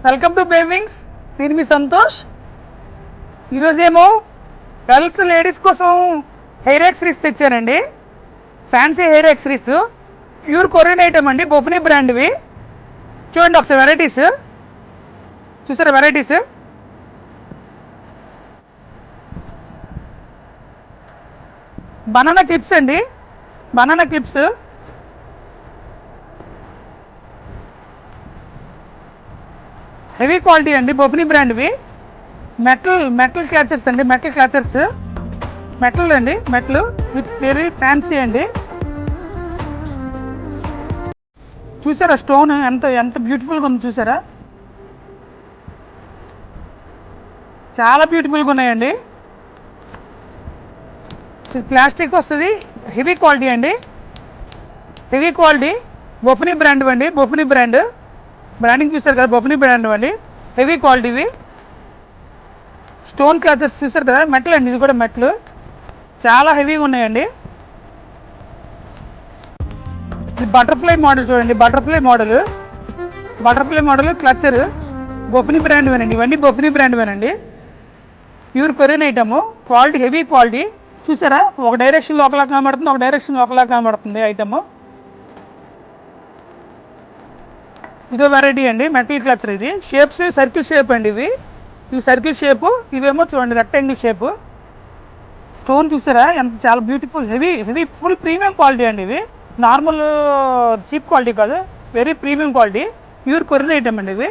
Welcome to బేవింగ్స్. నేను మీ సంతోష్. ఈరోజేమో గర్ల్స్ లేడీస్ కోసం హెయిర్ యాక్సరీస్ తెచ్చానండి. Fancy hair accessories, pure Korean item అండి, బొఫనీ బ్రాండ్వి. చూడండి ఒకసారి వెరైటీస్ చూసారా? వెరైటీస్ బనానా క్లిప్స్ అండి, బనానా క్లిప్స్. హెవీ క్వాలిటీ అండి, బొఫనీ బ్రాండ్వి. మెటల్ క్యాచర్స్ అండి, మెటల్ క్యాచర్స్, మెటల్ అండి, మెటల్ విత్ వెరీ ఫ్యాన్సీ అండి. చూసారా స్టోన్ ఎంత ఎంత బ్యూటిఫుల్గా ఉంది? చూసారా? చాలా బ్యూటిఫుల్గా ఉన్నాయండి. ప్లాస్టిక్ వస్తుంది, హెవీ క్వాలిటీ అండి, హెవీ క్వాలిటీ. బొఫనీ బ్రాండ్ అండి, బొఫనీ బ్రాండింగ్ చూసారు కదా, బొఫనీ బ్రాండ్ అండి, హెవీ క్వాలిటీవి. స్టోన్ క్లాచెస్ చూసారు కదా, మెటల్ అండి, ఇది కూడా మెటల్, చాలా హెవీగా ఉన్నాయండి. ఇది బటర్ఫ్లై మోడల్ చూడండి, బటర్ఫ్లై మోడల్ క్లచర్, బొఫనీ బ్రాండ్ వేనండి, ఇవన్నీ బొఫనీ బ్రాండ్ వేనండి. Pure Korean item, quality heavy quality. చూసారా? ఒక డైరెక్షన్లో ఒకలా కనబడుతుంది, ఒక డైరెక్షన్లో ఒకలా కనబడుతుంది ఐటమ్. ఇదో వెరైటీ అండి, మెటల్ క్లచర్. ఇది షేప్స్ సర్కిల్ షేప్ అండి, ఇవి సర్కిల్ షేపు, ఇవేమో చూడండి రెక్టాంగిల్ షేపు. స్టోన్ చూసారా ఎంత చాలా beautiful, heavy full premium quality అండి. ఇవి నార్మల్ చీప్ క్వాలిటీ కాదు, very premium quality, pure Korean item అండి ఇవి.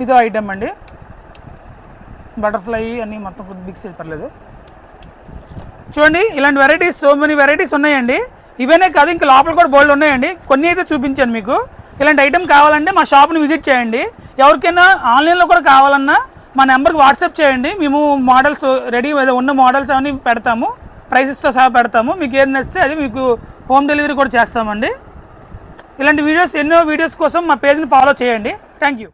ఇదో ఐటమ్ అండి, బటర్ఫ్లై అన్నీ మొత్తం మిక్స్ పర్లేదు. చూడండి ఇలాంటి వెరైటీస్, సో మెనీ వెరైటీస్ ఉన్నాయండి. ఇవేనే కాదు, ఇంకా లోపల కూడా బోల్డ్ ఉన్నాయండి. కొన్ని అయితే చూపించాను మీకు. ఇలాంటి ఐటమ్ కావాలంటే మా షాప్ని విజిట్ చేయండి. ఎవరికైనా ఆన్లైన్లో కూడా కావాలన్నా మా నెంబర్కి వాట్సాప్ చేయండి. మేము మోడల్స్ రెడీ ఉన్న మోడల్స్ అవన్నీ పెడతాము, ప్రైసెస్తో సహా పెడతాము. మీకు ఏది నచ్చితే అది మీకు హోమ్ డెలివరీ కూడా చేస్తామండి. ఇలాంటి వీడియోస్ ఎన్నో వీడియోస్ కోసం మా పేజ్ని ఫాలో చేయండి. Thank you.